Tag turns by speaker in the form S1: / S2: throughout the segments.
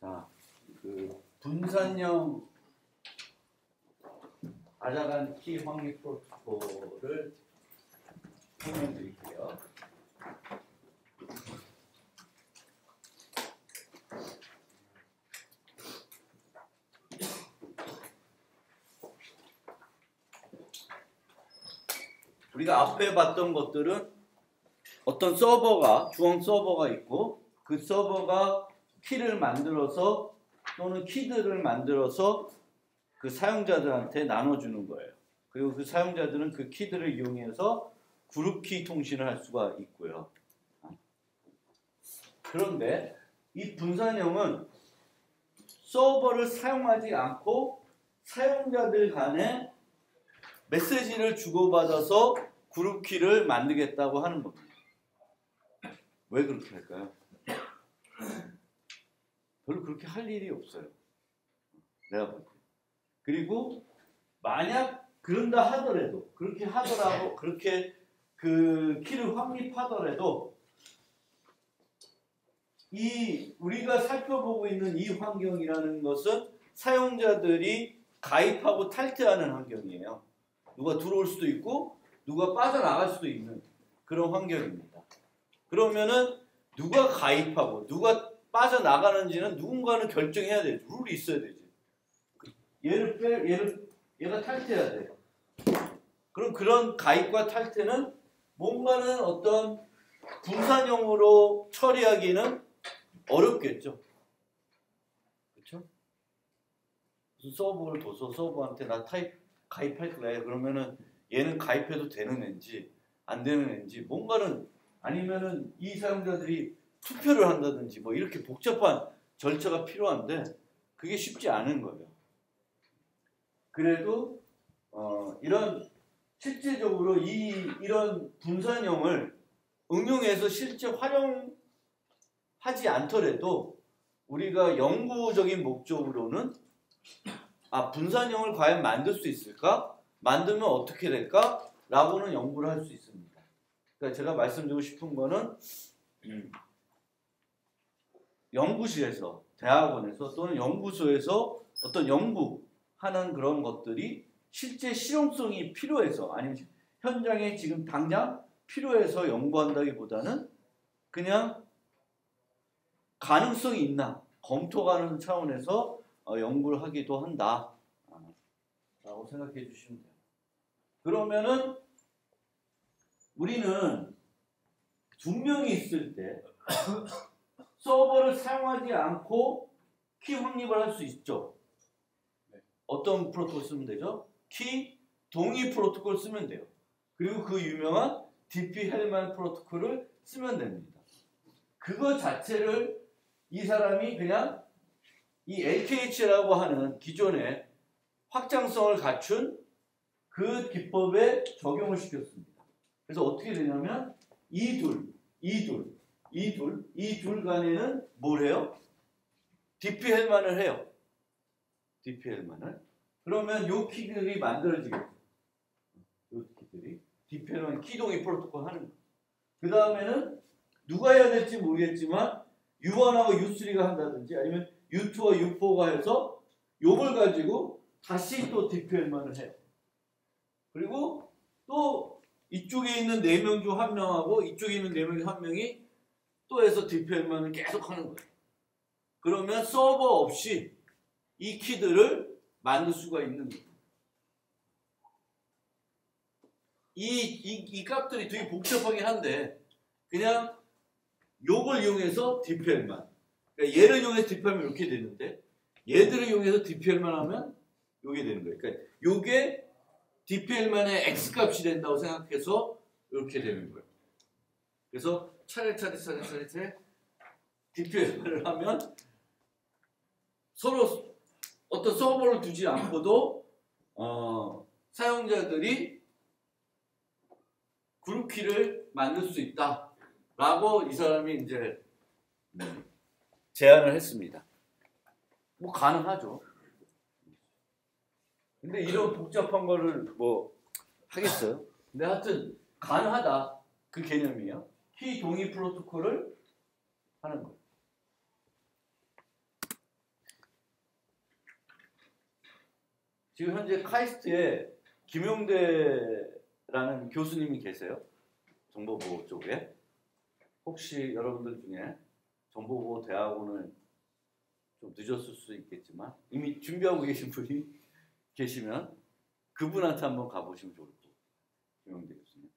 S1: 자, 그 분산형 아자간 키 확립 프로토콜을 설명드릴게요. 우리가 앞에 봤던 것들은 어떤 서버가, 중앙 서버가 있고 그 서버가 키를 만들어서 또는 키들을 만들어서 그 사용자들한테 나눠주는 거예요. 그리고 그 사용자들은 그 키들을 이용해서 그룹키 통신을 할 수가 있고요. 그런데 이 분산형은 서버를 사용하지 않고 사용자들 간에 메시지를 주고받아서 그룹키를 만들겠다고 하는 겁니다. 왜 그렇게 할까요? 별로 그렇게 할 일이 없어요. 내가 볼 때. 그리고 만약 그런다 하더라도, 그렇게 하더라도, 그렇게 그 키를 확립하더라도 이 우리가 살펴보고 있는 이 환경이라는 것은 사용자들이 가입하고 탈퇴하는 환경이에요. 누가 들어올 수도 있고 누가 빠져나갈 수도 있는 그런 환경입니다. 그러면은 누가 가입하고 누가 빠져나가는지는 누군가는 결정해야 되죠. 룰이 있어야 되지. 얘가 탈퇴해야 돼요. 그럼 그런 가입과 탈퇴는 뭔가는 어떤 분산형으로 처리하기는 어렵겠죠. 그렇죠? 무슨 서버를 둬서 서버한테 나 가입할 거야. 그러면은 얘는 가입해도 되는 애인지 안 되는 애인지 뭔가는 아니면은 이 사용자들이 투표를 한다든지 뭐 이렇게 복잡한 절차가 필요한데 그게 쉽지 않은 거예요. 그래도 이런 실제적으로 이런 분산형을 응용해서 실제 활용하지 않더라도 우리가 연구적인 목적으로는 분산형을 과연 만들 수 있을까? 만들면 어떻게 될까? 라고는 연구를 할 수 있습니다. 그러니까 제가 말씀드리고 싶은 거는 연구실에서, 대학원에서 또는 연구소에서 어떤 연구하는 그런 것들이 실제 실용성이 필요해서 아니면 현장에 지금 당장 필요해서 연구한다기보다는 그냥 가능성이 있나 검토하는 차원에서 연구를 하기도 한다 라고 생각해 주시면 돼요. 그러면은 우리는 두 명이 있을 때 서버를 사용하지 않고 키 확립을 할 수 있죠. 어떤 프로토콜 쓰면 되죠? 키 동의 프로토콜 쓰면 돼요. 그리고 그 유명한 DP-헬만 프로토콜을 쓰면 됩니다. 그거 자체를 이 사람이 그냥 이 LKH라고 하는 기존의 확장성을 갖춘 그 기법에 적용을 시켰습니다. 그래서 어떻게 되냐면 이 둘 간에는 뭘 해요? DP-헬만을 해요. DP-헬만을. 그러면 요 키들이 만들어지겠죠. 요 키들이 DP-헬만 키동의 프로토콜 하는 거예요. 그 다음에는 누가 해야 될지 모르겠지만 U1하고 U3가 한다든지 아니면 U2와 U4가 해서 요걸 가지고 다시 또 DP-헬만을 해요. 그리고 또 이쪽에 있는 4명 중 1명하고 이쪽에 있는 4명 중 1명이 또 해서 DP-헬만을 계속 하는 거예요. 그러면 서버 없이 이 키들을 만들 수가 있는 거예요. 이 값들이 되게 복잡하긴 한데 그냥 요걸 이용해서 DP-헬만 그러니까 얘를 이용해서 DP-헬만 이렇게 되는데 얘들을 이용해서 DP-헬만 하면 요게 되는 거예요. 그러니까 요게 DP-헬만의 X값이 된다고 생각해서 이렇게 되는 거예요. 그래서 차례차례 DP-헬만을 하면 서로 어떤 서버를 두지 않고도 사용자들이 그룹키를 만들 수 있다라고 이 사람이 이제 제안을 했습니다. 뭐 가능하죠. 근데 이런 복잡한 거를 뭐 하겠어요? 근데 하여튼 가능하다 그 개념이에요. 키 동의 프로토콜을 하는 거예요. 지금 현재 카이스트에 김용대라는 교수님이 계세요. 정보보호 쪽에. 혹시 여러분들 중에 정보보호 대학원을 좀 늦었을 수 있겠지만 이미 준비하고 계신 분이 계시면 그분한테 한번 가보시면 좋을 거예요. 김용대 교수님.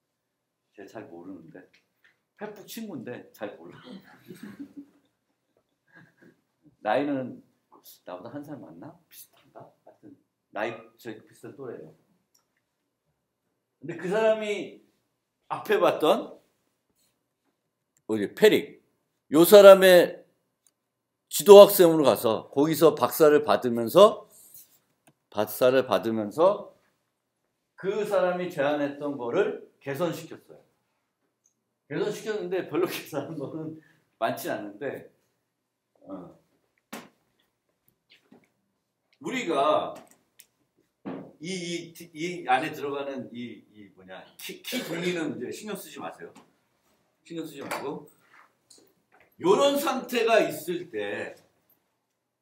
S1: 제가 잘 모르는데 페북 친구인데 잘 몰라. 나이는 나보다 한 살 많나? 비슷한가? 하여튼 나이 저희 비슷한 또래예요. 근데 그 사람이 앞에 봤던 페릭 요 사람의 지도학생으로 가서 거기서 박사를 받으면서 그 사람이 제안했던 거를 개선시켰어요. 개선시켰는데 별로 개선한 거는 많지 않은데 우리가 이 안에 들어가는 키 돌리는 문제 신경 쓰지 마세요. 신경 쓰지 말고 이런 상태가 있을 때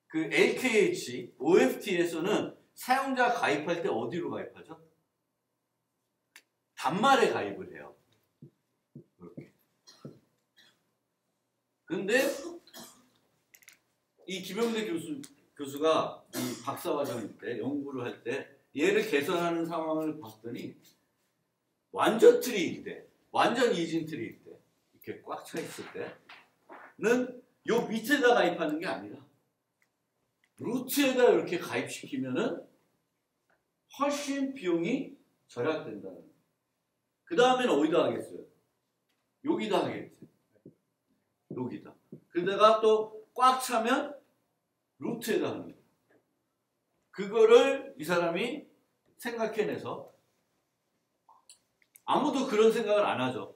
S1: 그 LKH, OFT에서는 사용자 가입할 때 어디로 가입하죠? 단말에 가입을 해요. 이렇게. 근데 이 김용대 교수가 이 박사과정일 때 연구를 할 때 얘를 개선하는 상황을 봤더니 완전 트리일 때, 완전 이진 트리일 때 이렇게 꽉 차 있을 때는 요 밑에다 가입하는 게 아니라 루트에다 이렇게 가입시키면은 훨씬 비용이 절약된다는 거예요. 그 다음에는 어디다 하겠어요? 여기다 하겠지. 여기다. 그러다가 또 꽉 차면 루트에다 하는 거예요. 그거를 이 사람이 생각해내서 아무도 그런 생각을 안 하죠.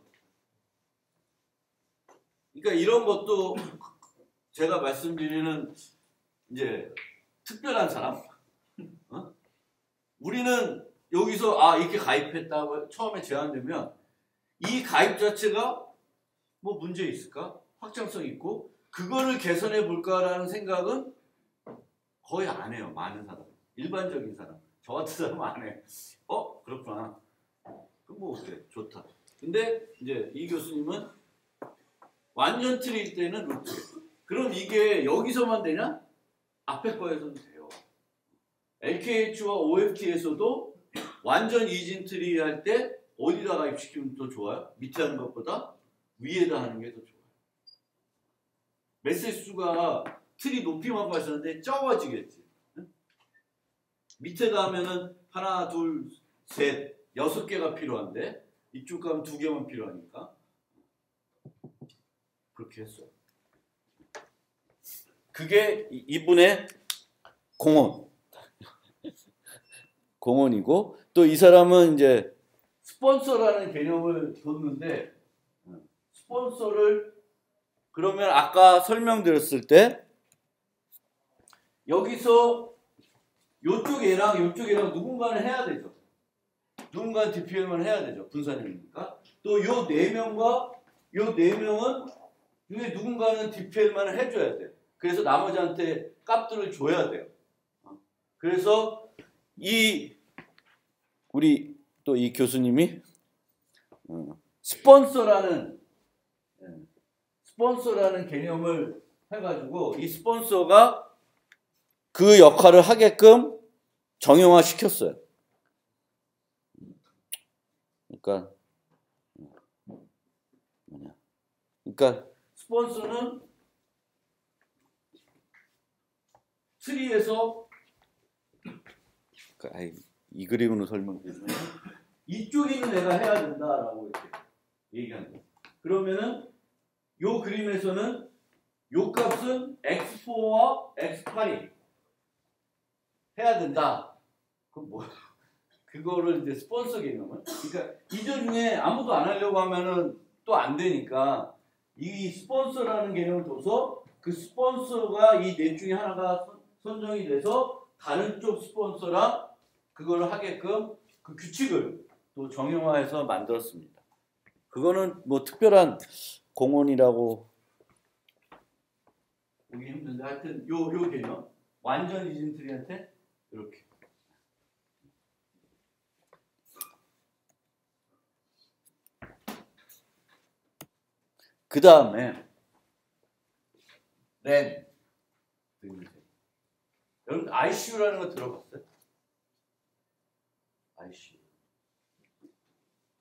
S1: 그러니까 이런 것도 제가 말씀드리는 이제 특별한 사람, 우리는 여기서 이렇게 가입했다고 처음에 제안되면 이 가입 자체가 뭐 문제 있을까? 확장성 있고 그거를 개선해 볼까라는 생각은 거의 안 해요. 많은 사람, 일반적인 사람, 저 같은 사람은 안 해. 그렇구나. 그럼 뭐 어때? 좋다. 근데 이제 이 교수님은 완전 트리일 때는 루트. 그럼 이게 여기서만 되냐? 앞에 거에서도 돼요. LKH와 OFT에서도 완전 이진 트리 할 때 어디다 가입시키면 더 좋아요? 밑에 하는 것보다 위에다 하는 게 더 좋아요. 메시지 수가 트리 높이만 발생하는데 적어지겠지. 밑에다 하면은 하나, 둘, 셋, 6개가 필요한데 이쪽 가면 2개만 필요하니까 그렇게 했어요. 그게 이분의 공헌이고 또 이 사람은 이제 스폰서라는 개념을 뒀는데 스폰서를 그러면 아까 설명드렸을 때 여기서 요쪽 애랑 누군가는 해야 되죠. 누군가는 DPM을 해야 되죠. 분산형이니까. 또 요 4명과 요 4명은 중에 누군가는 DPL만을 해줘야 돼. 그래서 나머지한테 값들을 줘야 돼요. 그래서 우리 또 이 교수님이 스폰서라는 개념을 해가지고 이 스폰서가 그 역할을 하게끔 정형화 시켰어요. 그러니까 스폰서는 트리에서 이 그림으로 설명드리면 이쪽에 있는 애가 해야 된다라고 이렇게 얘기하는 거예요. 그러면은 요 그림에서는 요 값은 x4와 x8이 해야 된다. 그럼 뭐야? 그거를 이제 스폰서 개념을. 그러니까 이 중에 아무도 안 하려고 하면은 또 안 되니까 이 스폰서라는 개념을 둬서 그 스폰서가 이 넷 중에 하나가 선정이 돼서 다른 쪽 스폰서랑 그걸 하게끔 그 규칙을 또 정형화해서 만들었습니다. 그거는 뭐 특별한 공헌이라고 보기 힘든데 하여튼 요 개념 완전 이진트리한테 이렇게 그 다음에 램 등급. 여러분 ICU라는 거 들어봤어요?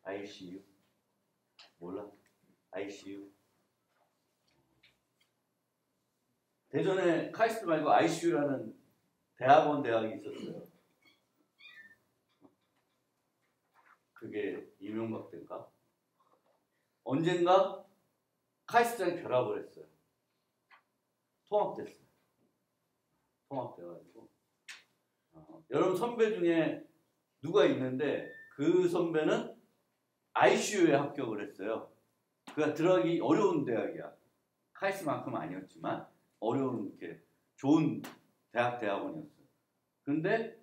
S1: ICU 몰라? ICU 대전에 카이스트 말고 ICU라는 대학이 있었어요. 그게 이명박 때인가? 언젠가 카이스트랑 결합을 했어요. 통합됐어요. 통합돼가지고 여러분 선배 중에 누가 있는데 그 선배는 ICU에 합격을 했어요. 그가 들어가기 어려운 대학이야. 카이스트만큼은 아니었지만 어려운 이렇게 좋은 대학원이었어요. 그런데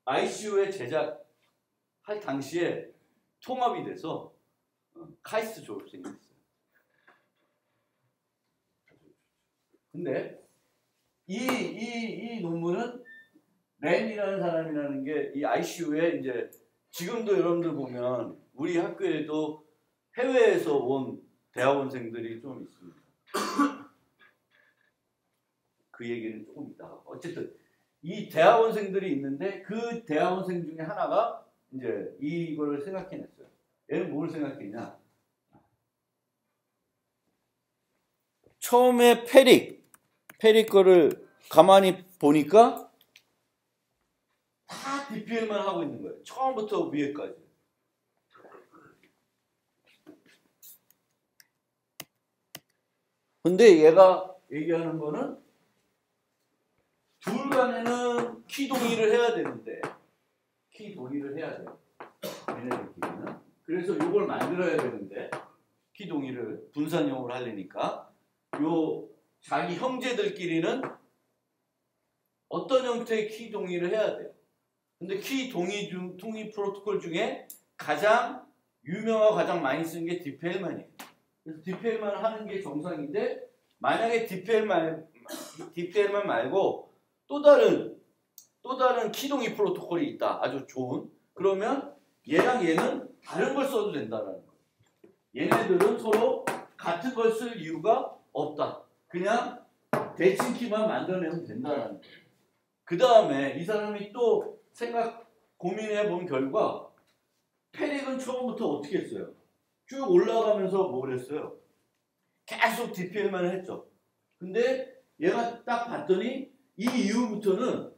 S1: ICU에 제작할 당시에 통합이 돼서 카이스트 졸업생이 됐어요. 근데 이 논문은 렌이라는 사람이라는 게 이 ICU에 이제 지금도 여러분들 보면 우리 학교에도 해외에서 온 대학원생들이 좀 있습니다. 그 얘기는 조금 이따가. 어쨌든 이 대학원생들이 있는데 그 대학원생 중에 하나가 이제 이거를 생각해냈어요. 얘는 뭘 생각했냐? 처음에 페릭 거를 가만히 보니까 다 DPL만 하고 있는 거예요. 처음부터 위에까지. 근데 얘가 얘기하는 거는 둘 간에는 키 동의를 해야 되는데 키 동의를 해야 돼요. 얘네들끼리는. 그래서 이걸 만들어야 되는데 키 동의를 분산형으로 하려니까 요 자기 형제들끼리는 어떤 형태의 키 동의를 해야 돼요. 근데 키 동의 프로토콜 중에 가장 유명하고 가장 많이 쓰는 게 DPL만이에요. 그래서 DPL만 하는 게 정상인데 만약에 DPL만 말고 또 다른 키 동의 프로토콜이 있다. 아주 좋은. 그러면 얘랑 얘는 다른 걸 써도 된다는 거예요. 얘네들은 서로 같은 걸 쓸 이유가 없다. 그냥 대칭 키만 만들어내면 된다는 거예요. 그 다음에 이 사람이 또 고민해 본 결과 페릭은 처음부터 어떻게 했어요? 쭉 올라가면서 뭘 했어요? 계속 DPL만 했죠. 근데 얘가 딱 봤더니 이 이후부터는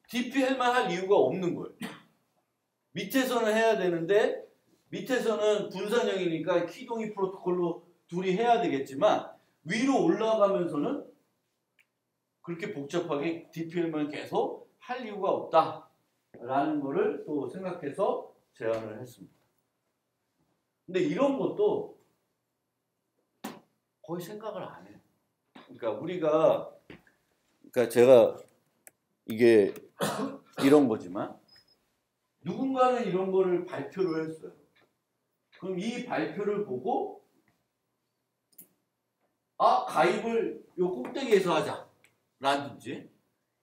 S1: DPL만 할 이유가 없는 거예요. 밑에서는 해야 되는데 밑에서는 분산형이니까 키동의 프로토콜로 둘이 해야 되겠지만 위로 올라가면서는 그렇게 복잡하게 DPL만 계속 할 이유가 없다라는 거를 또 생각해서 제안을 했습니다. 근데 이런 것도 거의 생각을 안 해요. 그러니까 제가 이게 이런 거지만 누군가는 이런 거를 발표를 했어요. 그럼 이 발표를 보고 가입을 요 꼭대기에서 하자 라든지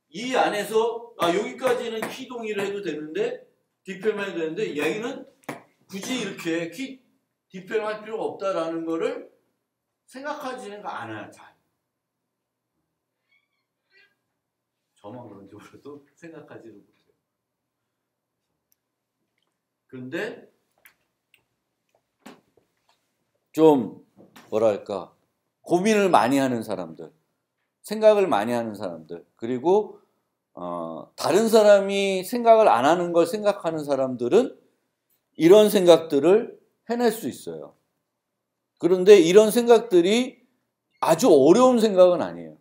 S1: 이 안에서 여기까지는 키 동의를 해도 되는데 DPL만 해도 되는데 얘는 굳이 이렇게 DPL 할 필요가 없다라는 거를 생각하지는 않아요. 잘. 저만 그런지 몰라도 생각하지는 못해요. 그런데 좀 뭐랄까 고민을 많이 하는 사람들, 생각을 많이 하는 사람들, 그리고 다른 사람이 생각을 안 하는 걸 생각하는 사람들은 이런 생각들을 해낼 수 있어요. 그런데 이런 생각들이 아주 어려운 생각은 아니에요.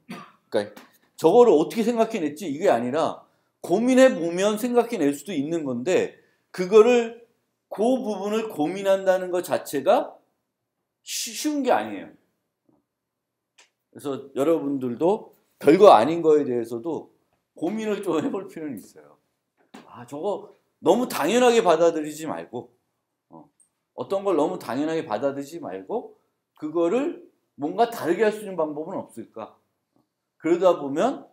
S1: 그러니까 저거를 어떻게 생각해냈지 이게 아니라 고민해보면 생각해낼 수도 있는 건데 그 부분을 고민한다는 것 자체가 쉬운 게 아니에요. 그래서 여러분들도 별거 아닌 거에 대해서도 고민을 좀 해볼 필요는 있어요. 저거 너무 당연하게 받아들이지 말고 어떤 걸 너무 당연하게 받아들이지 말고 그거를 뭔가 다르게 할 수 있는 방법은 없을까? 그러다 보면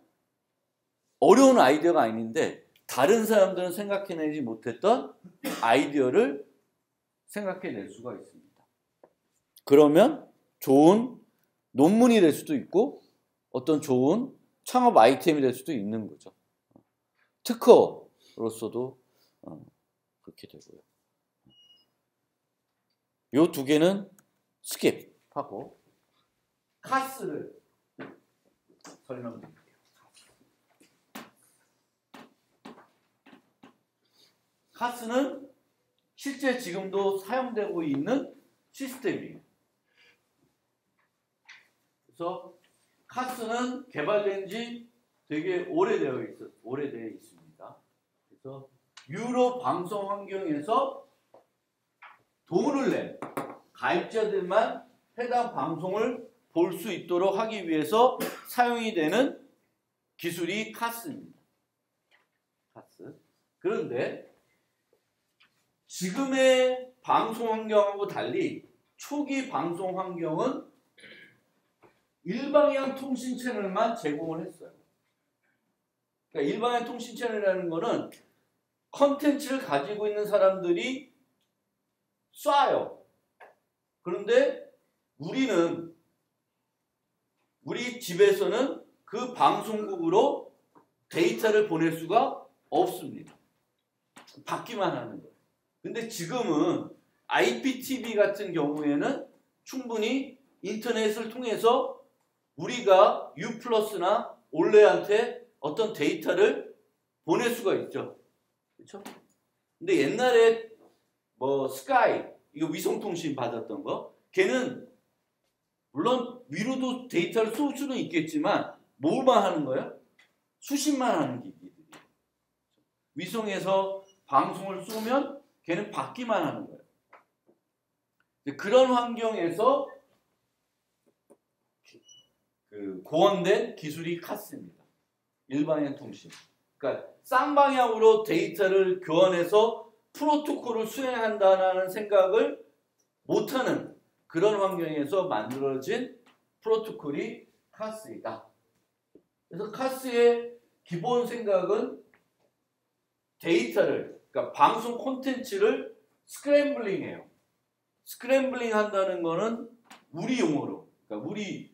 S1: 어려운 아이디어가 아닌데 다른 사람들은 생각해내지 못했던 아이디어를 생각해낼 수가 있습니다. 그러면 좋은 논문이 될 수도 있고 어떤 좋은 창업 아이템이 될 수도 있는 거죠. 특허로서도 그렇게 되고요. 요 두 개는 스킵하고 카스를 설명드릴게요. 카스는 실제 지금도 사용되고 있는 시스템이에요. 그래서 카스는 개발된 지 되게 오래되어 있습니다. 그래서 유로 방송 환경에서 돈을 낸 가입자들만 해당 방송을 볼 수 있도록 하기 위해서 사용이 되는 기술이 카스입니다. 카스. 그런데 지금의 방송 환경하고 달리 초기 방송 환경은 일방향 통신 채널만 제공을 했어요. 그러니까 일방향 통신 채널이라는 거는 컨텐츠를 가지고 있는 사람들이 쏴요. 그런데 우리 집에서는 그 방송국으로 데이터를 보낼 수가 없습니다. 받기만 하는 거예요. 근데 지금은 IPTV 같은 경우에는 충분히 인터넷을 통해서 우리가 U+나 올레한테 어떤 데이터를 보낼 수가 있죠. 그렇죠? 근데 옛날에 뭐 스카이 이거 위성통신 받았던 거 걔는 물론 위로도 데이터를 쏠 수는 있겠지만 뭘만 하는 거예요? 수신만 하는 기기들이에요. 위성에서 방송을 쏘면 걔는 받기만 하는 거예요. 그런 환경에서 고안된 기술이 카스입니다. 일방향 통신. 그러니까 쌍방향으로 데이터를 교환해서 프로토콜을 수행한다는 생각을 못하는 그런 환경에서 만들어진 프로토콜이 카스이다. 그래서 카스의 기본 생각은 데이터를, 그러니까 방송 콘텐츠를 스크램블링해요. 스크램블링 한다는 거는 우리 용어로, 그러니까 우리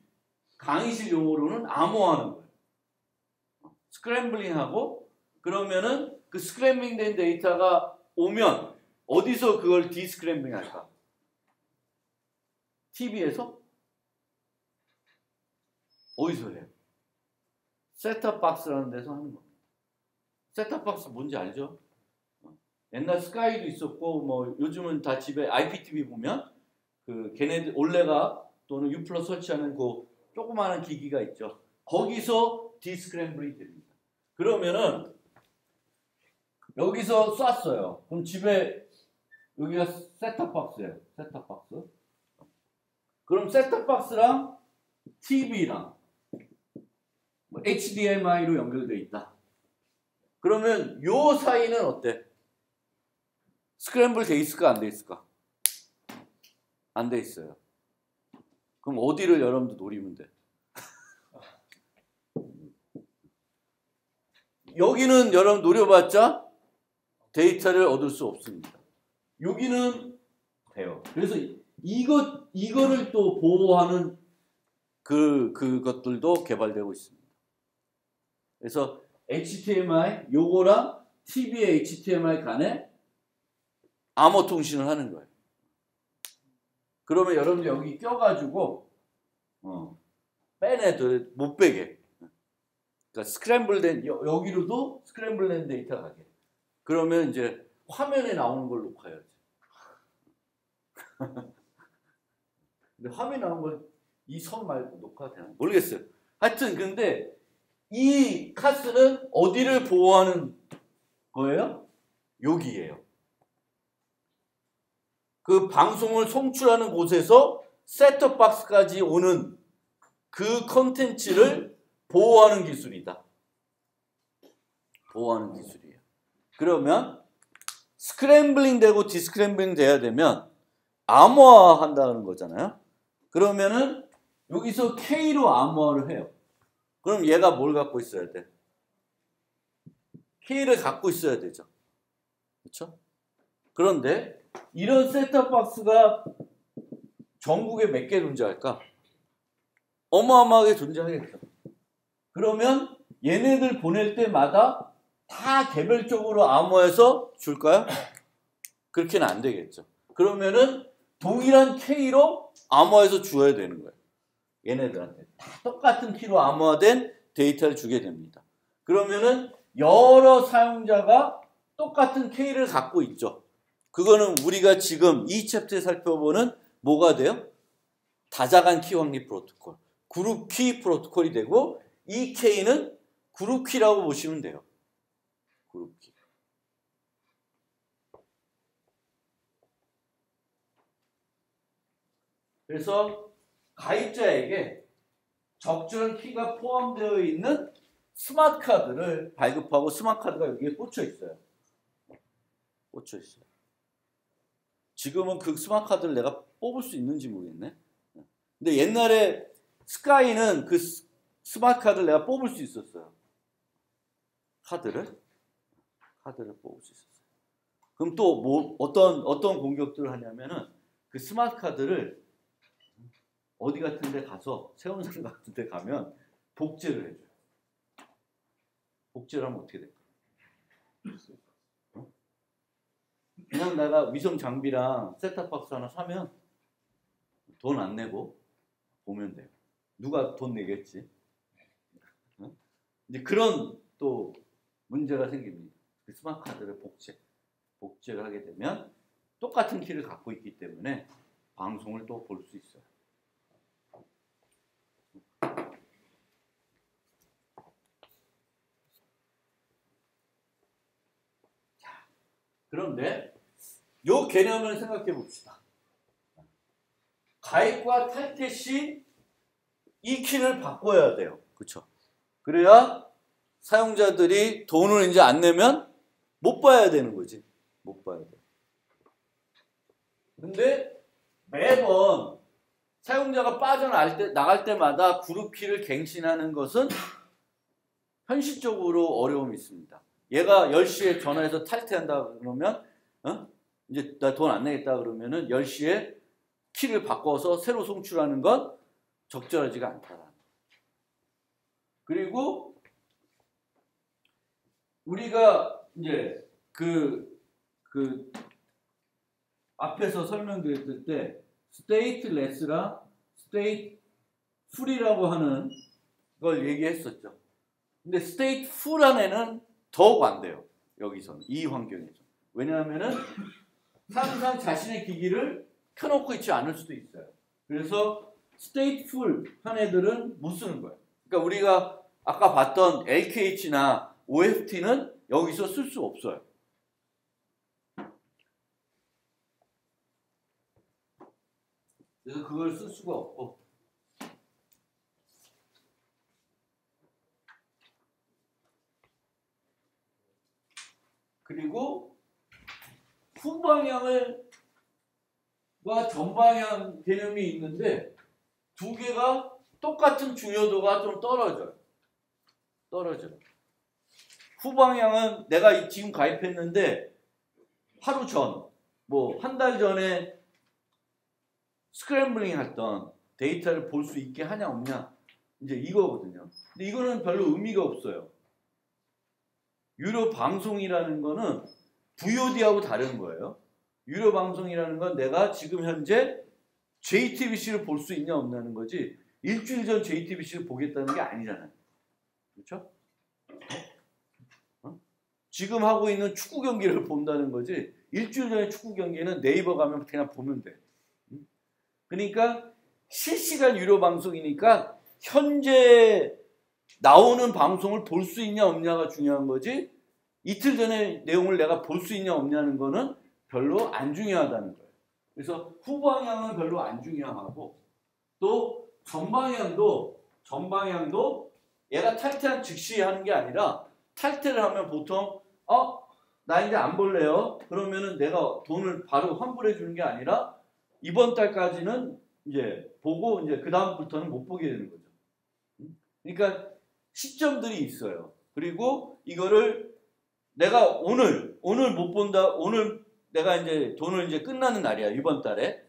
S1: 강의실 용어로는 암호화하는 거예요. 스크램블링하고 그러면은 그 스크램블링된 데이터가 오면 어디서 그걸 디스크램블링 할까? TV에서? 어디서 해요? 셋탑박스라는 데서 하는 겁니다. 셋탑박스 뭔지 알죠? 옛날 스카이도 있었고 뭐 요즘은 다 집에 IPTV 보면 그 걔네들 올레가 또는 U+ 설치하는 그 조그마한 기기가 있죠. 거기서 디스크램블이 됩니다. 그러면은 여기서 쐈어요. 그럼 집에 여기가 셋탑박스예요. 셋탑박스. 그럼 셋탑박스랑 TV랑 뭐 HDMI로 연결되어 있다. 그러면 요 사이는 어때? 스크램블 돼 있을까 안 돼 있을까? 안 돼 있어요. 그럼 어디를 여러분들 노리면 돼? 여기는 여러분 노려봤자 데이터를 얻을 수 없습니다. 여기는 돼요. 그래서 이거를 또 보호하는 그것들도 개발되고 있습니다. 그래서 HDMI 요거랑 TV의 HDMI 간에 암호 통신을 하는 거예요. 그러면 여러분들 여기 껴가지고 빼내도 못 빼게. 그러니까 스크램블된 여기로도 스크램블된 데이터 가게. 그러면 이제 화면에 나오는 걸 녹화해야지. 근데 화면에 나오는 걸 이 선 말고 녹화되나 모르겠어요. 하여튼 근데 이 카스는 어디를 보호하는 거예요? 여기예요. 그 방송을 송출하는 곳에서 셋톱박스까지 오는 그 컨텐츠를 보호하는 기술이다. 보호하는 기술이에요. 그러면 스크램블링 되고 디스크램블링 돼야 되면 암호화 한다는 거잖아요. 그러면은 여기서 K로 암호화를 해요. 그럼 얘가 뭘 갖고 있어야 돼? K를 갖고 있어야 되죠. 그렇죠? 그런데 이런 셋톱박스가 전국에 몇 개 존재할까? 어마어마하게 존재하겠죠. 그러면 얘네들 보낼 때마다 다 개별적으로 암호해서 줄까요? 그렇게는 안 되겠죠. 그러면은 동일한 K로 암호해서 주어야 되는 거예요. 얘네들한테 다 똑같은 키로 암호화된 데이터를 주게 됩니다. 그러면은 여러 사용자가 똑같은 K를 갖고 있죠. 그거는 우리가 지금 이 챕터에 살펴보는 뭐가 돼요? 다자간 키 확립 프로토콜, 그룹 키 프로토콜이 되고, 이 K는 그룹 키라고 보시면 돼요. 그룹 키. 그래서 가입자에게 적절한 키가 포함되어 있는 스마트 카드를 발급하고, 스마트 카드가 여기에 꽂혀 있어요. 꽂혀 있어요. 지금은 그 스마트 카드를 내가 뽑을 수 있는지 모르겠네. 근데 옛날에 스카이는 그 스마트 카드를 내가 뽑을 수 있었어요. 카드를 뽑을 수 있었어요. 그럼 또 뭐 어떤 공격들을 하냐면은 그 스마트 카드를 어디 같은 데 가서, 세운상 같은 데 가면 복제를 해줘요. 복제를 하면 어떻게 될까? 그냥 내가 위성 장비랑 셋탑박스 하나 사면 돈 안 내고 보면 돼요. 누가 돈 내겠지? 이제 그런 또 문제가 생깁니다. 그 스마트 카드를 복제를 하게 되면 똑같은 키를 갖고 있기 때문에 방송을 또 볼 수 있어요. 그런데 이 개념을 생각해 봅시다. 가입과 탈퇴 시 이 키를 바꿔야 돼요. 그렇죠? 그래야 사용자들이 돈을 이제 안 내면 못 봐야 되는 거지. 못 봐야 돼. 근데 매번 사용자가 나갈 때마다 그룹 키를 갱신하는 것은 현실적으로 어려움이 있습니다. 얘가 10시에 전화해서 탈퇴한다 그러면, 이제 나 돈 안 내겠다 그러면은 10시에 키를 바꿔서 새로 송출하는 건 적절하지가 않다. 그리고 우리가 이제 그 앞에서 설명드렸을 때 스테이트레스랑 스테이트풀이라고 하는 걸 얘기했었죠. 근데 스테이트풀 안에는 더욱 안 돼요. 여기서는, 이 환경에서. 왜냐하면은 항상 자신의 기기를 켜놓고 있지 않을 수도 있어요. 그래서 스테이트풀 한 애들은 못 쓰는 거예요. 그러니까 우리가 아까 봤던 LKH나 OFT는 여기서 쓸 수 없어요. 그래서 그걸 쓸 수가 없고, 그리고 후방향과 전방향 개념이 있는데 두 개가 똑같은 중요도가 좀 떨어져요. 후방향은 내가 지금 가입했는데 하루 전, 뭐 한 달 전에 스크램블링 했던 데이터를 볼 수 있게 하냐 없냐, 이제 이거거든요. 근데 이거는 별로 의미가 없어요. 유료 방송이라는 거는 VOD하고 다른 거예요. 유료 방송이라는 건 내가 지금 현재 JTBC를 볼 수 있냐 없냐는 거지, 일주일 전 JTBC를 보겠다는 게 아니잖아요. 그렇죠? 지금 하고 있는 축구 경기를 본다는 거지, 일주일 전에 축구 경기는 네이버 가면 그냥 보면 돼. 그러니까 실시간 유료 방송이니까 현재 나오는 방송을 볼 수 있냐 없냐가 중요한 거지, 이틀 전에 내용을 내가 볼 수 있냐 없냐는 거는 별로 안 중요하다는 거예요. 그래서 후방향은 별로 안 중요하고, 또 전방향도 얘가 탈퇴한 즉시 하는 게 아니라, 탈퇴를 하면 보통 나 이제 안 볼래요. 그러면은 내가 돈을 바로 환불해 주는 게 아니라 이번 달까지는 이제 보고 이제 그 다음부터는 못 보게 되는 거죠. 그러니까 시점들이 있어요. 그리고 이거를 내가 오늘 못 본다, 오늘 내가 이제 돈을 이제 끝나는 날이야, 이번 달에.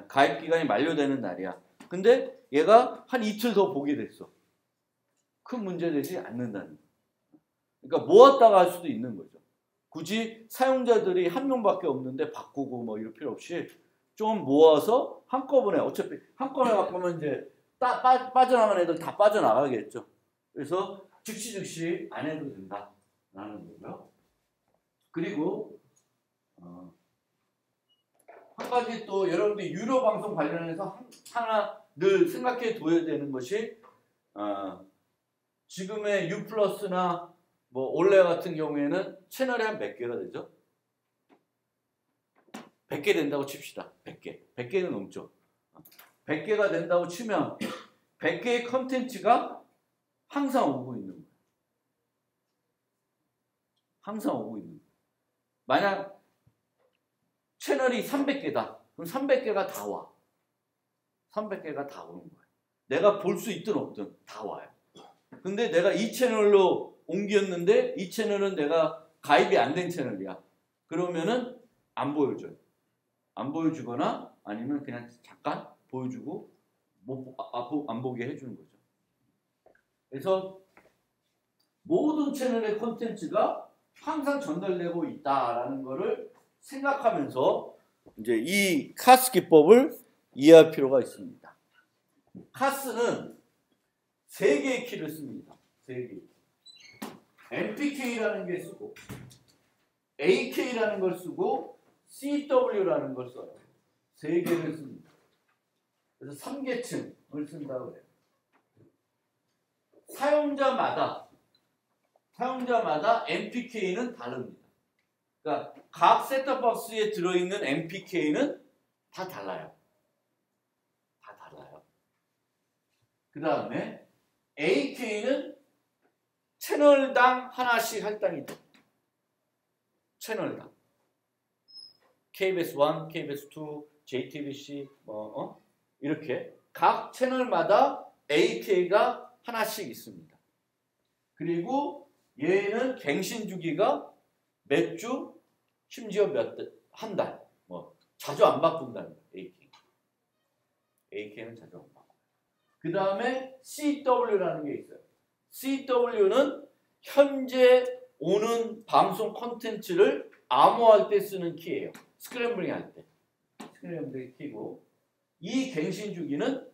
S1: 가입 기간이 만료되는 날이야. 근데 얘가 한 이틀 더 보게 됐어. 큰 문제 되지 않는다는 거야. 그러니까 모았다가 할 수도 있는 거죠. 굳이 사용자들이 한 명밖에 없는데 바꾸고 뭐 이럴 필요 없이 좀 모아서 한꺼번에, 어차피 한꺼번에 바꾸면 이제 빠져나간 애들 다 빠져나가겠죠. 그래서 즉시 안 해도 된다라는 거고요. 그리고 한 가지 또 여러분들 유료 방송 관련해서 하나 늘 생각해 둬야 되는 것이 지금의 U 플러스나 뭐 올레 같은 경우에는 채널이 한 몇 개가 되죠? 100개 된다고 칩시다. 100개. 100개는 넘죠. 100개가 된다고 치면 100개의 컨텐츠가 항상 오고 있는 거예요. 항상 오고 있는 거예요. 만약 채널이 300개다. 그럼 300개가 다 와. 300개가 다 오는 거예요. 내가 볼 수 있든 없든 다 와요. 근데 내가 이 채널로 옮겼는데 이 채널은 내가 가입이 안 된 채널이야. 그러면은 안 보여줘요. 안 보여주거나 아니면 그냥 잠깐 보여주고 안 보게 해주는 거죠. 그래서 모든 채널의 콘텐츠가 항상 전달되고 있다라는 거를 생각하면서 이제 이 카스 기법을 이해할 필요가 있습니다. 카스는 3개의 키를 씁니다. 3개. MPK라는 게 쓰고 AK라는 걸 쓰고 CW라는 걸 써요. 3개를 씁니다. 그래서 3계층을 쓴다고 해요. 사용자마다 MPK는 다릅니다. 그러니까 각 셋톱박스에 들어있는 MPK는 다 달라요. 다 달라요. 그 다음에 AK는 채널당 하나씩 할당이 돼. 채널당. KBS 1, KBS 2, JTBC 이렇게 각 채널마다 AK가 하나씩 있습니다. 그리고 얘는 갱신 주기가 몇 주, 심지어 한 달, 자주 안 바꾼다는 거예요. AK는 자주 안 바꿔요. 그 다음에 CW라는 게 있어요. CW는 현재 오는 방송 콘텐츠를 암호할 때 쓰는 키예요. 스크램블링 할 때. 스크램블링 키고 이 갱신 주기는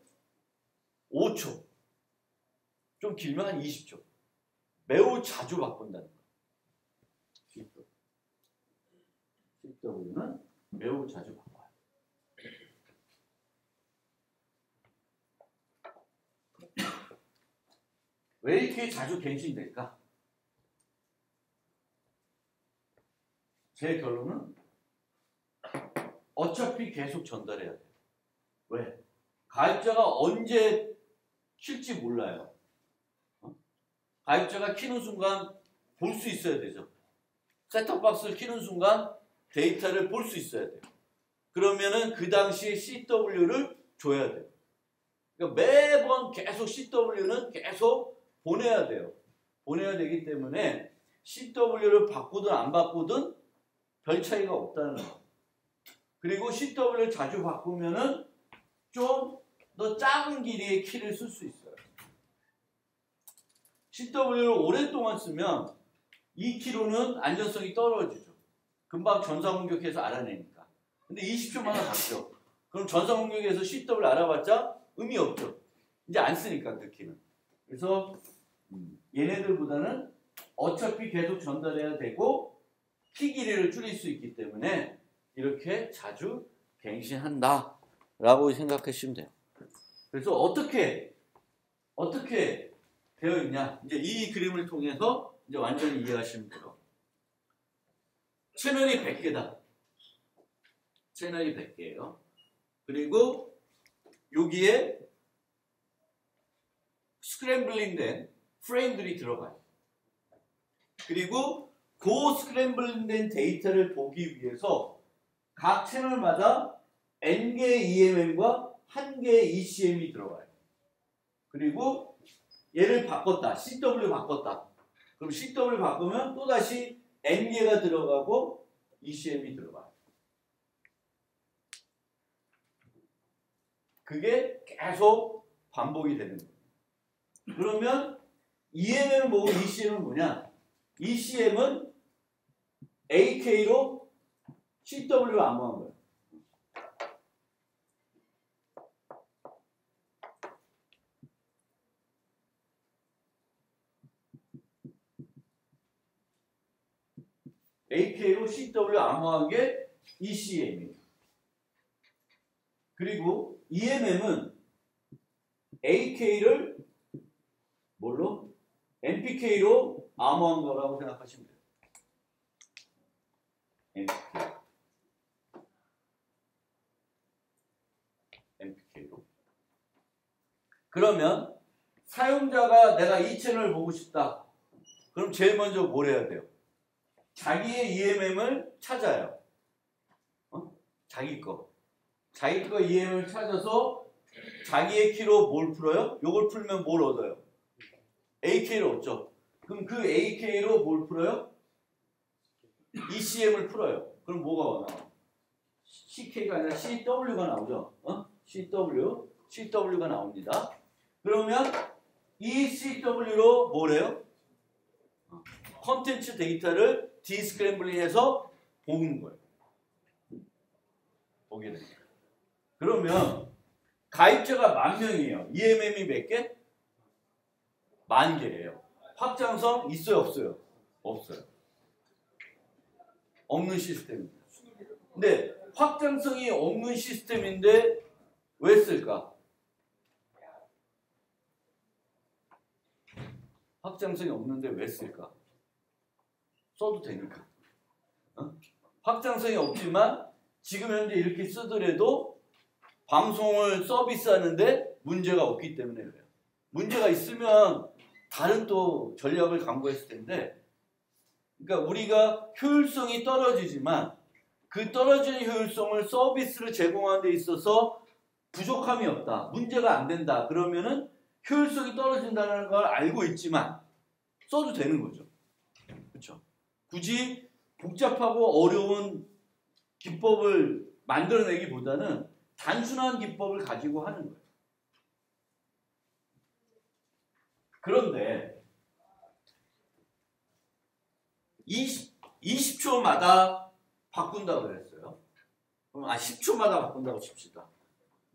S1: 5초. 좀 길면 한 20초. 매우 자주 바꾼다는 거예요. CW는 매우 자주 바꿔요. 왜 이렇게 자주 갱신될까? 제 결론은 어차피 계속 전달해야 돼요. 왜? 가입자가 언제 킬지 몰라요. 가입자가 키는 순간 볼 수 있어야 되죠. 셋톱박스를 키는 순간 데이터를 볼 수 있어야 돼요. 그러면은 그 당시에 CW를 줘야 돼요. 그러니까 매번 계속 CW는 계속 보내야 돼요. 보내야 되기 때문에 CW를 바꾸든 안 바꾸든 별 차이가 없다는 거예요. 그리고 CW를 자주 바꾸면은 좀 더 작은 길이의 키를 쓸 수 있어요. CW를 오랫동안 쓰면 2kg는 안전성이 떨어지죠. 금방 전사공격해서 알아내니까. 근데 20초만에 바뀌어. 그럼 전사공격에서 CW 알아봤자 의미 없죠. 이제 안 쓰니까 그 키는. 그래서 얘네들보다는 어차피 계속 전달해야 되고 키 길이를 줄일 수 있기 때문에 이렇게 자주 갱신한다 라고 생각하시면 돼요. 그래서 어떻게 되어 있냐, 이제 이 그림을 통해서 이제 완전히 이해하시면 돼요. 채널이 100개다. 채널이 100개예요. 그리고 여기에 스크램블링 된 프레임들이 들어가요. 그리고 그 스크램블링 된 데이터를 보기 위해서 각 채널마다 N개의 EMM과 1개의 ECM이 들어가요. 그리고 얘를 바꿨다. CW 바꿨다. 그럼 CW 바꾸면 또다시 N개가 들어가고 ECM이 들어가요. 그게 계속 반복이 되는 거예요. 그러면 EMM은 뭐고 ECM은 뭐냐? ECM은 AK로 CW를 암호한 거예요. AK로 CW를 암호한 게 ECM이에요. 그리고 EMM은 AK를 뭘로? MPK로 암호한 거라고 생각하시면 돼요. MPK로. 그러면 사용자가 내가 이 채널을 보고 싶다. 그럼 제일 먼저 뭘 해야 돼요? 자기의 EMM을 찾아요. 자기 거 EMM을 찾아서 자기의 키로 뭘 풀어요? 요걸 풀면 뭘 얻어요? AK를 얻죠. 그럼 그 AK로 뭘 풀어요? ECM을 풀어요. 그럼 뭐가 나와? CK가 아니라 CW가 나오죠. CW가 나옵니다. 그러면 이 CW로 뭐래요? 컨텐츠 데이터를 디스크램블링해서 보는 거예요. 보게 됩니다. 그러면 가입자가 10,000명이에요. EMM이 몇 개? 10,000개예요. 확장성 있어요, 없어요? 없어요. 없는 시스템입니다. 근데 확장성이 없는 시스템인데 왜 쓸까? 확장성이 없는데 왜 쓸까? 써도 되니까. 확장성이 없지만 지금 현재 이렇게 쓰더라도 방송을 서비스하는데 문제가 없기 때문에 그래요. 문제가 있으면 다른 또 전략을 강구했을 텐데, 그러니까 우리가 효율성이 떨어지지만 그 떨어지는 효율성을 서비스를 제공하는 데 있어서 부족함이 없다, 문제가 안 된다, 그러면은 효율성이 떨어진다는 걸 알고 있지만 써도 되는 거죠. 그렇죠? 굳이 복잡하고 어려운 기법을 만들어내기보다는 단순한 기법을 가지고 하는 거예요. 그런데 20초마다 바꾼다고 그랬어요. 그럼 10초마다 바꾼다고 칩시다.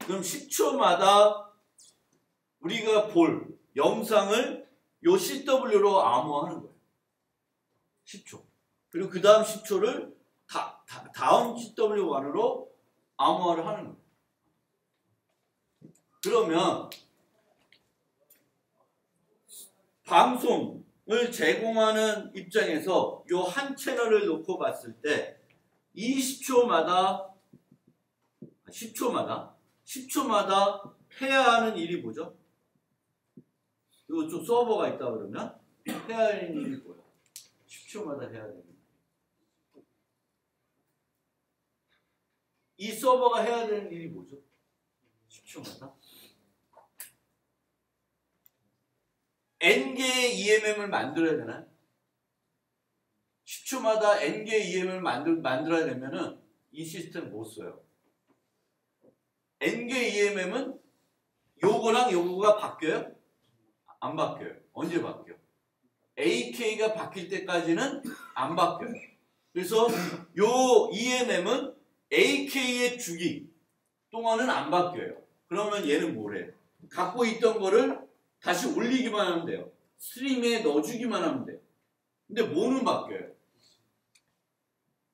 S1: 그럼 10초마다 우리가 볼 영상을 요 CW로 암호하는 거예요. 10초. 그리고 그 다음 10초를 다음 CW1으로 암호화를 하는 거예요. 그러면 방송을 제공하는 입장에서 요 한 채널을 놓고 봤을 때 10초마다 해야 하는 일이 뭐죠? 이거 좀 서버가 있다 그러면 해야 하는 일이 뭐예요? 10초마다 해야 되는 일. 이 서버가 해야 되는 일이 뭐죠? 10초마다 N개의 EMM을 만들어야 되나요? 10초마다 N개의 EMM을 만들어야 되면은 이 시스템 못 써요. N개의 EMM은 요거랑 요거가 바뀌어요? 안 바뀌어요. 언제 바뀌어요? AK가 바뀔 때까지는 안 바뀌어요. 그래서 요 EMM은 AK의 주기 동안은 안 바뀌어요. 그러면 얘는 뭐래? 갖고 있던 거를 다시 올리기만 하면 돼요. 스트림에 넣어주기만 하면 돼요. 근데 뭐는 바뀌어요?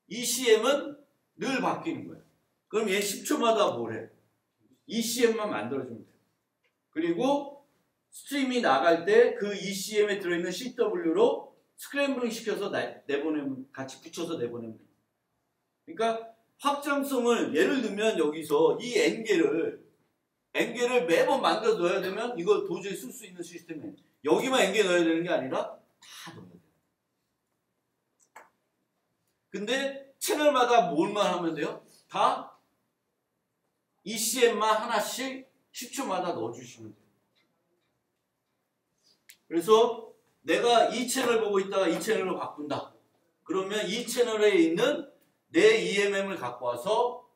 S1: ECM은 늘 바뀌는 거예요. 그럼 얘 10초마다 뭐래? ECM만 만들어주면 돼요. 그리고 스트림이 나갈 때 그 ECM에 들어있는 CW로 스크램블링 시켜서 내보내면, 같이 붙여서 내보내면 돼요. 그러니까 확장성을 예를 들면 여기서 이 N개를 매번 만들어 넣어야 되면 이거 도저히 쓸 수 있는 시스템에 여기만 N개 넣어야 되는 게 아니라 다 넣어야 돼요. 근데 채널마다 뭘만 하면 돼요? 다 ECM만 하나씩 10초마다 넣어주시면 돼요. 그래서 내가 이 채널 보고 있다가 이 채널로 바꾼다. 그러면 이 채널에 있는 내 EMM을 갖고 와서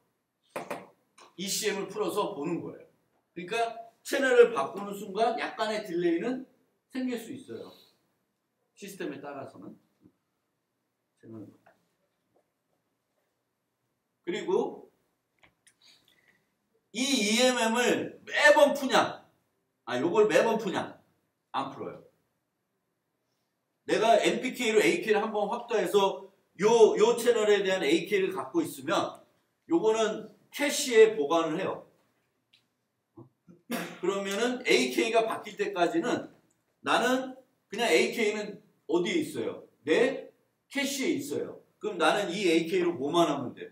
S1: ECM을 풀어서 보는 거예요. 그러니까 채널을 바꾸는 순간 약간의 딜레이는 생길 수 있어요. 시스템에 따라서는. 그리고 이 EMM을 매번 푸냐? 요걸 매번 푸냐? 안 풀어요. 내가 MPK로 AK를 한번 확보해서 요 채널에 대한 AK를 갖고 있으면 요거는 캐시에 보관을 해요. 그러면은 AK가 바뀔 때까지는 나는 그냥 AK는 어디에 있어요? 내 캐시에 있어요. 그럼 나는 이 AK로 뭐만 하면 돼요?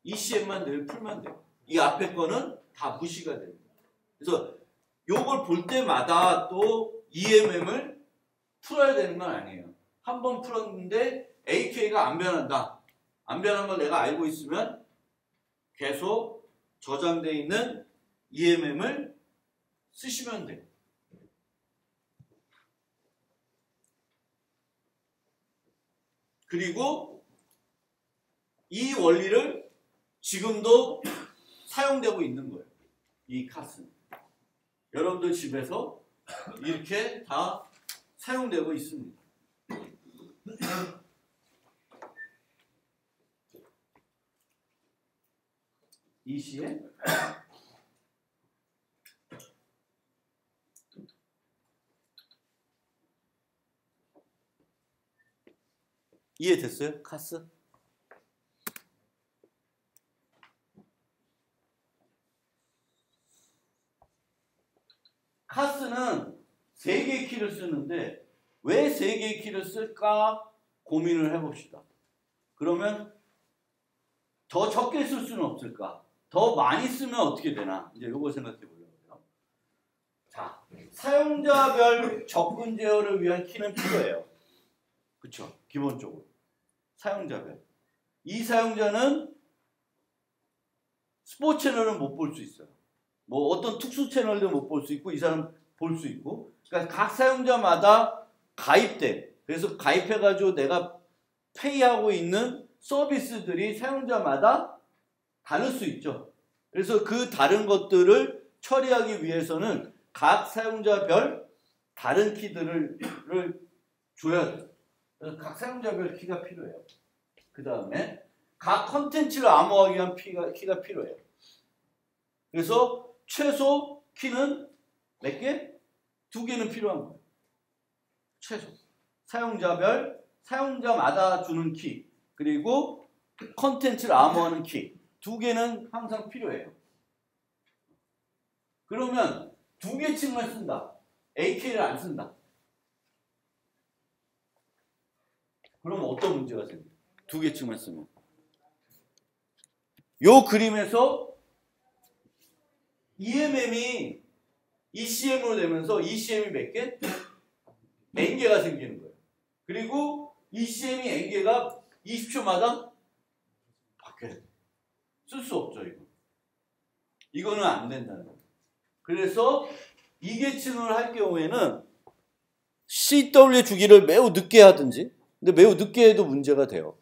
S1: ECM만 늘 풀면 돼요. 이 앞에 거는 다 무시가 됩니다. 그래서 요걸 볼 때마다 또 EMM을 풀어야 되는 건 아니에요. 한 번 풀었는데 AK가 안 변한다. 안 변한 걸 내가 알고 있으면 계속 저장되어 있는 EMM을 쓰시면 돼요. 그리고 이 원리를 지금도 사용되고 있는 거예요. 이 카스는. 여러분들 집에서 이렇게 다 사용되고 있습니다. 이 시에 이해됐어요? 카스? 카스는 3개의 키를 쓰는데 왜 3개의 키를 쓸까 고민을 해봅시다. 그러면 더 적게 쓸 수는 없을까? 더 많이 쓰면 어떻게 되나? 이제 요거 생각해 보려고요. 자, 사용자별 접근 제어를 위한 키는 필요해요. 그쵸? 기본적으로. 사용자별. 이 사용자는 스포츠 채널은 못 볼 수 있어요. 뭐 어떤 특수 채널도 못 볼 수 있고 이 사람 볼 수 있고. 그러니까 각 사용자마다 가입돼. 그래서 가입해가지고 내가 페이하고 있는 서비스들이 사용자마다 다를 수 있죠. 그래서 그 다른 것들을 처리하기 위해서는 각 사용자별 다른 키들을 줘야 돼요. 그래서 각 사용자별 키가 필요해요. 그 다음에 각 컨텐츠를 암호하기 위한 키가 필요해요. 그래서 최소 키는 몇 개? 2개는 필요한 거예요. 최소. 사용자별, 사용자마다 주는 키, 그리고 컨텐츠를 암호하는 키. 2개는 항상 필요해요. 그러면 2개씩만 쓴다. AK를 안 쓴다. 그럼 어떤 문제가 생겨요? 2개씩만 쓰면. 요 그림에서 EMM이 ECM으로 되면서 ECM이 몇 개? N개가 생기는 거예요. 그리고 ECM이 N개가 20초마다 바뀌어야 돼요. 쓸 수 없죠, 이거. 이거는 안 된다는 거예요. 그래서 2계층을 할 경우에는 CW 주기를 매우 늦게 하든지, 근데 매우 늦게 해도 문제가 돼요.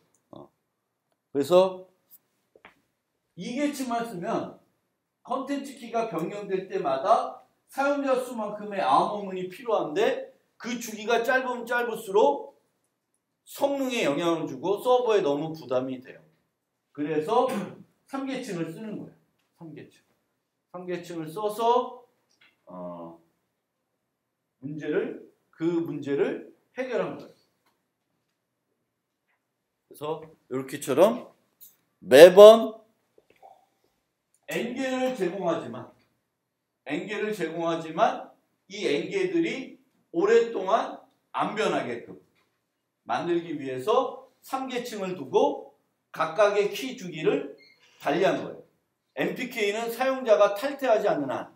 S1: 그래서 2계층만 쓰면 컨텐츠 키가 변경될 때마다 사용자 수만큼의 암호문이 필요한데 그 주기가 짧으면 짧을수록 성능에 영향을 주고 서버에 너무 부담이 돼요. 그래서 3계층을 쓰는 거예요. 3계층. 3계층을 써서 그 문제를 해결한 거예요. 그래서 이렇게처럼 매번 N개를 제공하지만 이 N개들이 오랫동안 안 변하게끔 만들기 위해서 3계층을 두고 각각의 키 주기를 달리한 거예요. MPK는 사용자가 탈퇴하지 않는 한,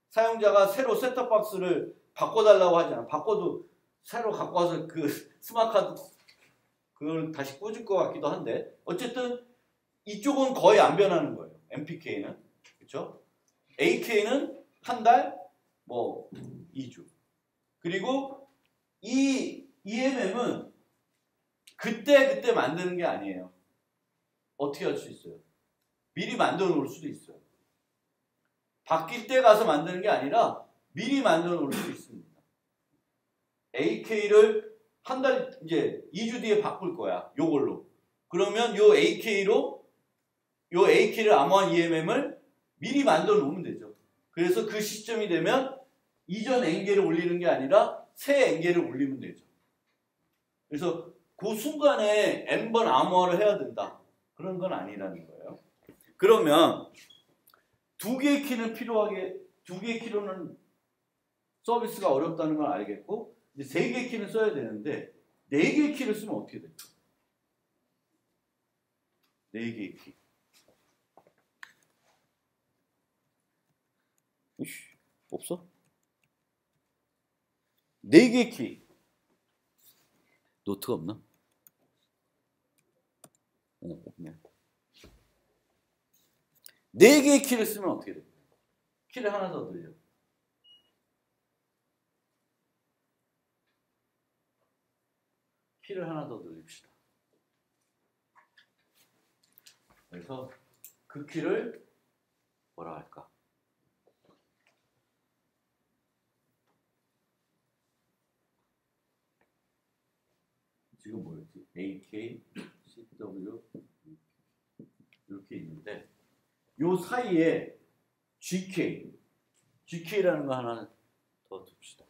S1: 사용자가 새로 셋톱박스를 바꿔달라고 하지 않아. 바꿔도 새로 갖고 와서 그 스마트카드 그걸 다시 꽂을 것 같기도 한데 어쨌든 이쪽은 거의 안 변하는 거예요. MPK는. 그렇죠? AK는 한 달, 뭐 2주. 그리고 이 EMM은 그때 만드는 게 아니에요. 어떻게 할 수 있어요? 미리 만들어 놓을 수도 있어요. 바뀔 때 가서 만드는 게 아니라 미리 만들어 놓을 수 있습니다. AK를 한 달, 이제 2주 뒤에 바꿀 거야. 요걸로. 그러면 요 AK를 암호한 EMM을 미리 만들어 놓으면 되죠. 그래서 그 시점이 되면 이전 N개를 올리는 게 아니라 새 N개를 올리면 되죠. 그래서 그 순간에 N번 암호화를 해야 된다. 그런 건 아니라는 거예요. 그러면 두 개의 키는 두 개의 키로는 서비스가 어렵다는 걸 알겠고, 이제 세 개의 키는 써야 되는데, 네 개의 키를 쓰면 어떻게 될까? 네 개의 키. 이씨, 없어? 네 개의 키. 노트가 없나? 없네. 네 개의 키를 쓰면 어떻게 될까? 키를 하나 더 늘려. 키를 하나 더 늘립시다. 그래서 그 키를 뭐라 할까? 지금 뭐였지? AK, CW 이렇게 있는데 요 사이에 GK라는 거 하나 더 둡시다.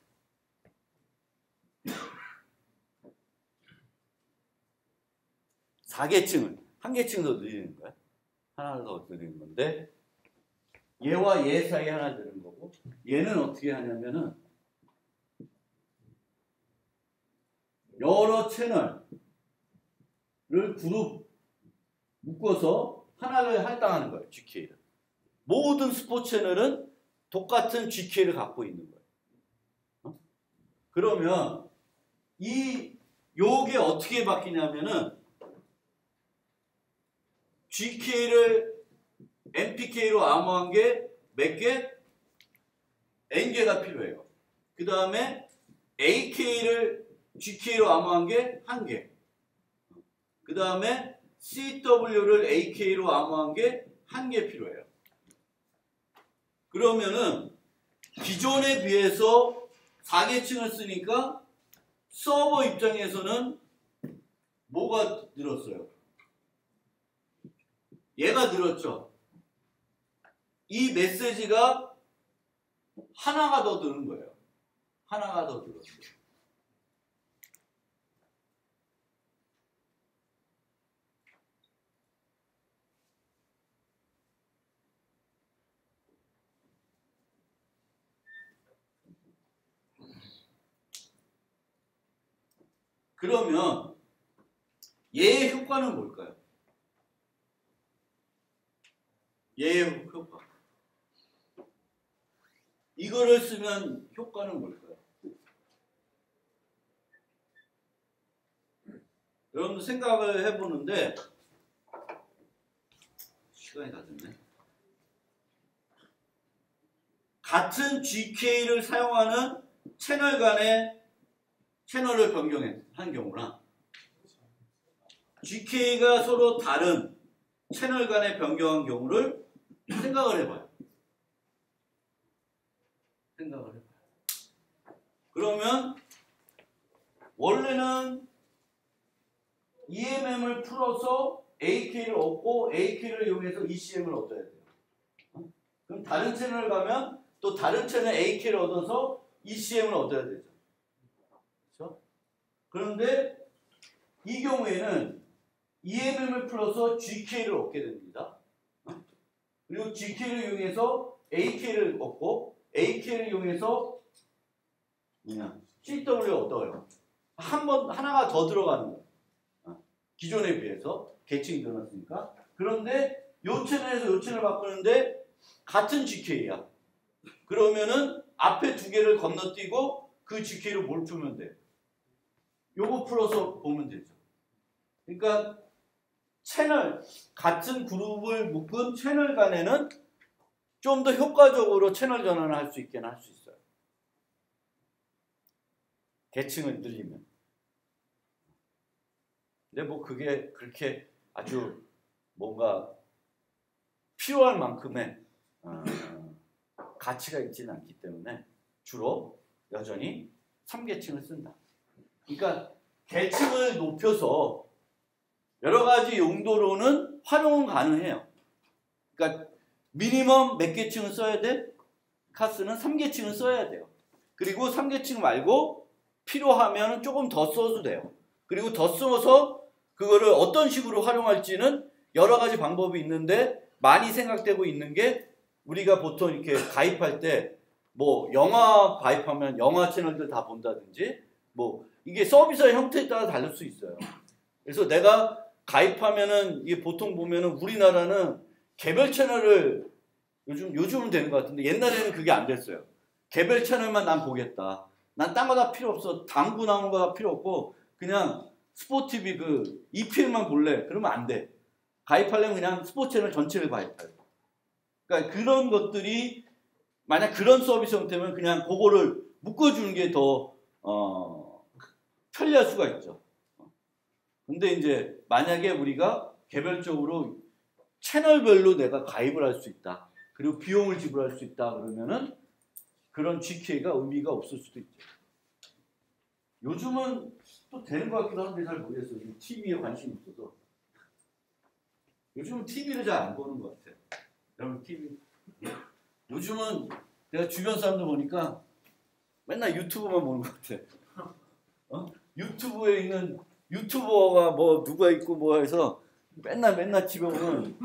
S1: 한 계층 더 늘리는 거야. 하나 더 늘리는 건데 얘와 얘 사이에 하나 늘리는 거고 얘는 어떻게 하냐면은 여러 채널을 그룹 묶어서 하나를 할당하는 거예요. GK를. 모든 스포츠 채널은 똑같은 GK를 갖고 있는 거예요. 그러면 요게 어떻게 바뀌냐면은 GK를 MPK로 암호한 게 몇 개? N개가 필요해요. 그 다음에 AK를 GK로 암호한 게 1개. 그 다음에 CW를 AK로 암호한 게 1개 필요해요. 그러면은 기존에 비해서 4계층을 쓰니까 서버 입장에서는 뭐가 늘었어요? 얘가 늘었죠. 이 메시지가 하나가 더 늘은 거예요. 하나가 더 늘었어요. 그러면 얘의 효과는 뭘까요? 얘의 효과. 이거를 쓰면 효과는 뭘까요? 여러분들 생각을 해보는데 시간이 다 됐네. 같은 GK를 사용하는 채널 간의 채널을 변경한 경우나 GK가 서로 다른 채널 간의 변경한 경우를 생각을 해봐요. 그러면 원래는 EMM을 풀어서 AK를 얻고 AK를 이용해서 ECM을 얻어야 돼요. 그럼 다른 채널을 가면 또 다른 채널 AK를 얻어서 ECM을 얻어야 되죠. 그렇죠? 그런데 이 경우에는 EMM을 풀어서 GK를 얻게 됩니다. 그리고 GK를 이용해서 AK를 얻고 AK를 이용해서 CW를 얻어요. 하나가 더 들어가는 거예요. 기존에 비해서 계층이 늘어났으니까. 그런데 요 채널에서 요 채널 바꾸는데 같은 GK야. 그러면은 앞에 두 개를 건너뛰고 그 GK로 뭘 풀면 돼? 요거 풀어서 보면 되죠. 그러니까 같은 그룹을 묶은 채널 간에는 좀 더 효과적으로 채널 전환을 할 수 있게는 할 수 있어요. 계층을 늘리면. 근데 뭐 그게 그렇게 아주 뭔가 필요할 만큼의 가치가 있지는 않기 때문에 주로 여전히 3계층을 쓴다. 그러니까 계층을 높여서 여러 가지 용도로는 활용은 가능해요. 그러니까 미니멈 몇 계층을 써야 돼? 카스는 3계층을 써야 돼요. 그리고 3계층 말고 필요하면 조금 더 써도 돼요. 그리고 더 써서 그거를 어떤 식으로 활용할지는 여러 가지 방법이 있는데 많이 생각되고 있는 게 우리가 보통 이렇게 가입할 때 뭐 영화 가입하면 영화 채널들 다 본다든지 뭐 이게 서비스의 형태에 따라 다를 수 있어요. 그래서 내가 가입하면은 이게 보통 보면은 우리나라는 개별 채널을 요즘은 되는 것 같은데 옛날에는 그게 안 됐어요. 개별 채널만 난 보겠다. 난 딴 거 다 필요 없어. 당구 나오는 거 다 필요 없고 그냥 스포티비 그 EPL만 볼래. 그러면 안 돼. 가입하려면 그냥 스포츠 채널 전체를 가입해요. 그러니까 그런 것들이 만약 그런 서비스 형태면 그냥 그거를 묶어주는 게 더 편리할 수가 있죠. 근데 이제 만약에 우리가 개별적으로 채널별로 내가 가입을 할 수 있다. 그리고 비용을 지불할 수 있다. 그러면은 그런 GK가 의미가 없을 수도 있죠. 요즘은 또 되는 것 같기도 한데 잘 모르겠어요. TV에 관심이 없어서. 요즘은 TV를 잘 안 보는 것 같아요. 여러분 TV. 요즘은 내가 주변 사람들 보니까 맨날 유튜브만 보는 것 같아. 유튜브에 있는 유튜버가 뭐 누가 있고 뭐 해서 맨날 집에 오면